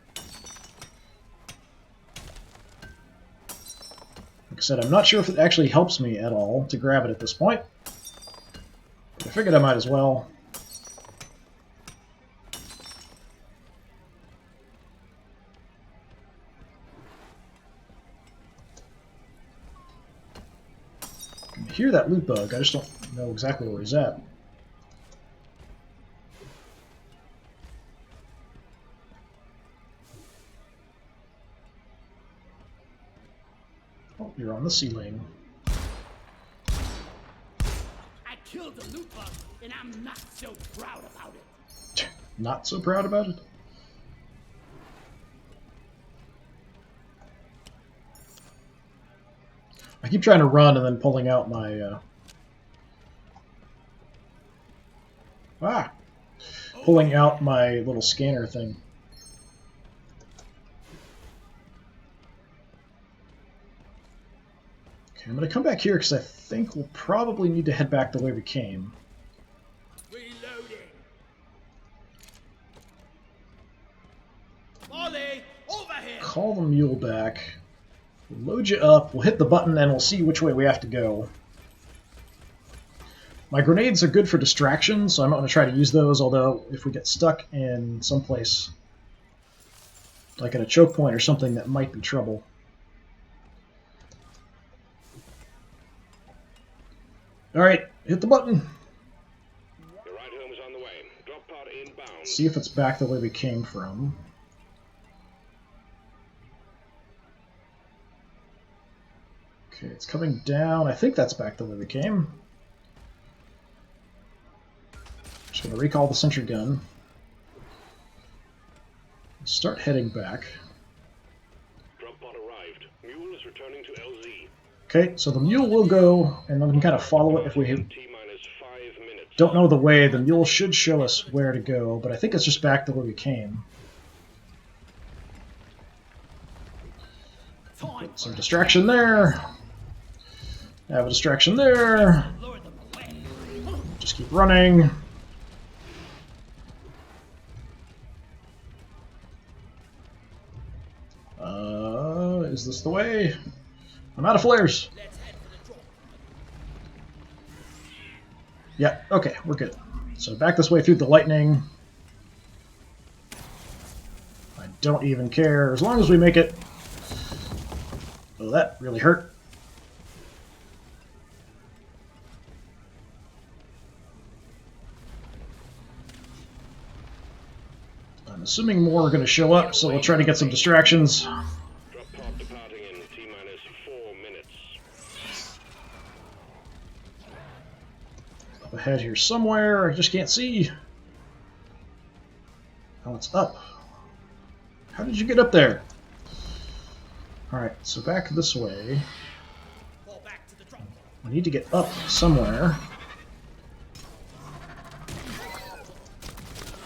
Like I said, I'm not sure if it actually helps me at all to grab it at this point. But I figured I might as well. I can hear that loot bug. I just don't know exactly where he's at. You're on the ceiling. I killed the loot bug, and I'm not so proud about it. Not so proud about it? I keep trying to run and then pulling out my pulling out my little scanner thing. Okay, I'm going to come back here because I think we'll probably need to head back the way we came. Reloading. Molly, over here. Call the mule back. We'll load you up, we'll hit the button, and we'll see which way we have to go. My grenades are good for distraction, so I'm not going to try to use those, although if we get stuck in someplace, like at a choke point or something, that might be trouble. Alright, hit the button. The ride home is on the way. Drop pod inbound. See if it's back the way we came from. Okay, it's coming down. I think that's back the way we came. Just going to recall the sentry gun. Start heading back. Drop pod arrived. Mule is returning to LZ. Okay, so the mule will go, and then we can kind of follow it if we T-minus 5 minutes. don't know the way. The mule should show us where to go, but I think it's just back the way we came. Put some distraction there. Have a distraction there. Just keep running. Is this the way? I'm out of flares. Yeah, okay, we're good. So back this way through the lightning. I don't even care, as long as we make it. Oh, that really hurt. I'm assuming more are going to show up, so we'll try to get some distractions. Drop pod departing in T-minus 4 minutes. Up ahead here somewhere, I just can't see. Oh, it's up. How did you get up there? Alright, so back this way. We need to get up somewhere.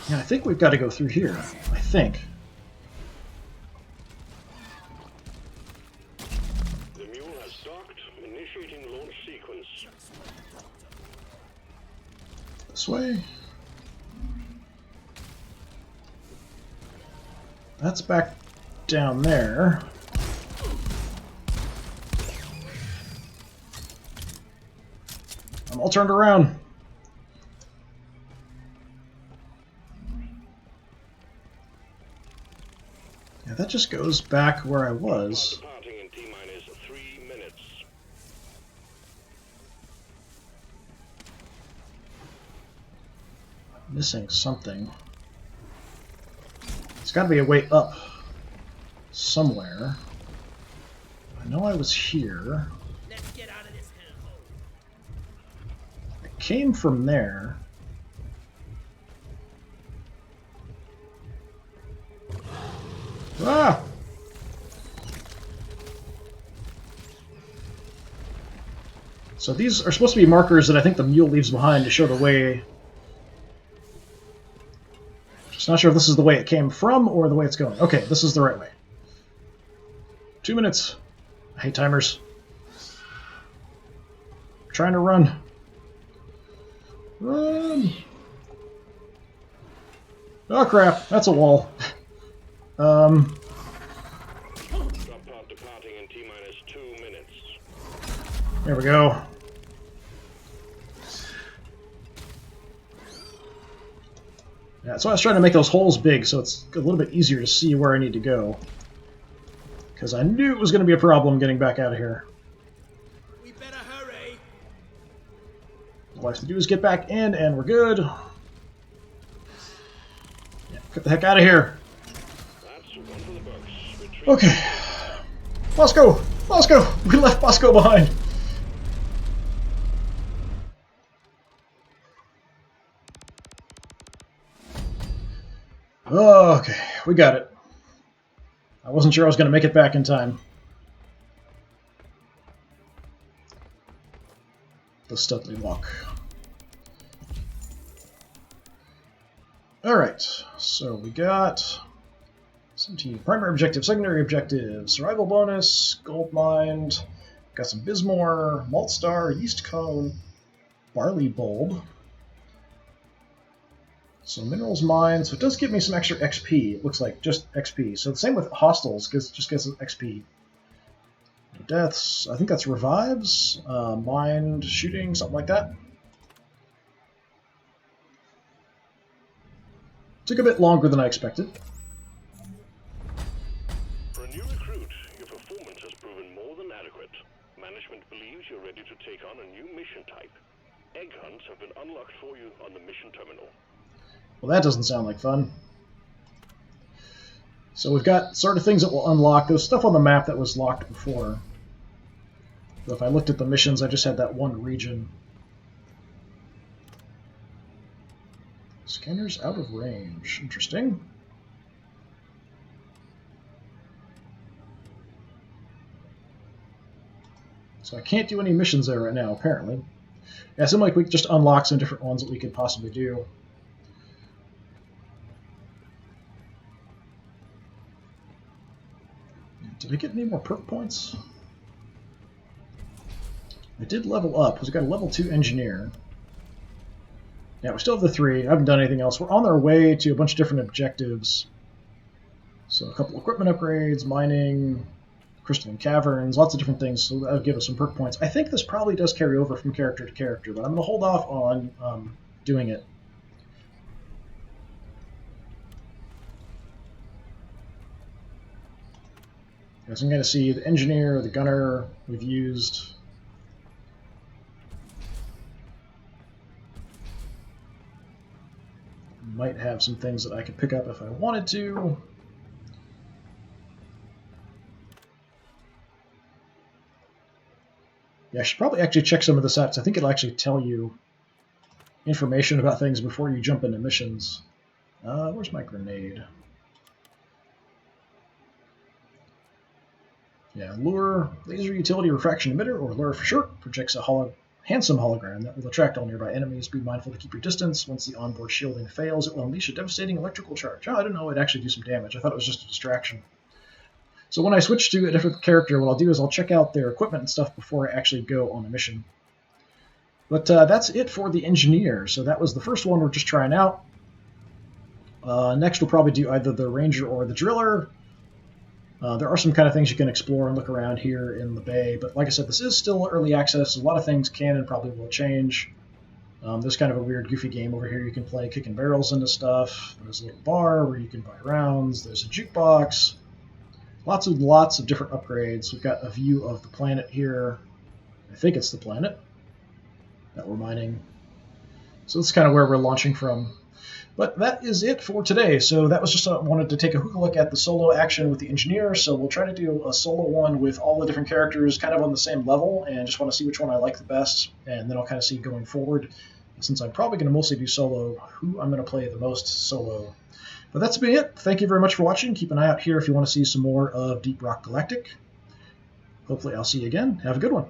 Yeah, I think we've got to go through here. I think. The mule has docked. Initiating launch sequence. This way. That's back down there. I'm all turned around. Yeah, that just goes back where I was. Departing in T-minus 3 minutes. Missing something. There's got to be a way up somewhere. I know I was here. Let's get out of this hellhole. I came from there. Ah! So these are supposed to be markers that I think the mule leaves behind to show the way. Just not sure if this is the way it came from or the way it's going. Okay, this is the right way. 2 minutes. I hate timers. I'm trying to run. Run! Oh crap, that's a wall. Drop pod departing in T-minus 2 minutes. There we go. Yeah, that's why I was trying to make those holes big, so it's a little bit easier to see where I need to go. Because I knew it was going to be a problem getting back out of here. We better hurry. All I have to do is get back in, and we're good. Yeah, get the heck out of here. That's one for the books. Retreat. Okay. Bosco! Bosco! We left Bosco behind! Okay, we got it. I wasn't sure I was going to make it back in time. The Studley Walk. Alright, so we got 17 primary objective, secondary objective, survival bonus, gold mined, got some Bismore, malt star, yeast cone, barley bulb. So minerals mined, so it does give me some extra XP, it looks like, just XP. So the same with hostiles, just gets XP. Deaths, I think that's revives, mind, shooting, something like that. Took a bit longer than I expected. For a new recruit, your performance has proven more than adequate. Management believes you're ready to take on a new mission type. Egg hunts have been unlocked for you on the mission terminal. Well, that doesn't sound like fun. So we've got sort of things that will unlock. There's stuff on the map that was locked before. But if I looked at the missions, I just had that one region. Scanners out of range. Interesting. So I can't do any missions there right now, apparently. Yeah, it seemed like we could just unlock some different ones that we could possibly do. Did I get any more perk points? I did level up, because we got a level 2 engineer. Yeah, we still have the 3. I haven't done anything else. We're on our way to a bunch of different objectives. So a couple equipment upgrades, mining, crystalline caverns, lots of different things, so that'll give us some perk points. I think this probably does carry over from character to character, but I'm going to hold off on doing it. So I'm going to see the engineer, the gunner we've used. Might have some things that I could pick up if I wanted to. Yeah, I should probably actually check some of this out, because I think it'll actually tell you information about things before you jump into missions. Where's my grenade? Yeah, lure, laser utility refraction emitter, or lure for short, projects a handsome hologram that will attract all nearby enemies. Be mindful to keep your distance. Once the onboard shielding fails, it will unleash a devastating electrical charge. Oh, I didn't know it'd actually do some damage. I thought it was just a distraction. So when I switch to a different character, what I'll do is I'll check out their equipment and stuff before I actually go on a mission. But that's it for the engineer. So that was the first one we're just trying out. Next we'll probably do either the ranger or the driller. There are some kind of things you can explore and look around here in the bay, but like I said, this is still early access. A lot of things can and probably will change. There's kind of a weird, goofy game over here you can play, kicking barrels into stuff. There's a little bar where you can buy rounds. There's a jukebox. Lots of different upgrades. We've got a view of the planet here. I think it's the planet that we're mining. So that's kind of where we're launching from. But that is it for today. So that was just wanted to take a quick look at the solo action with the engineer. So we'll try to do a solo one with all the different characters kind of on the same level, and just want to see which one I like the best, and then I'll kind of see going forward, since I'm probably going to mostly do solo, who I'm going to play the most solo. But that's been it. Thank you very much for watching. Keep an eye out here if you want to see some more of Deep Rock Galactic. Hopefully I'll see you again. Have a good one.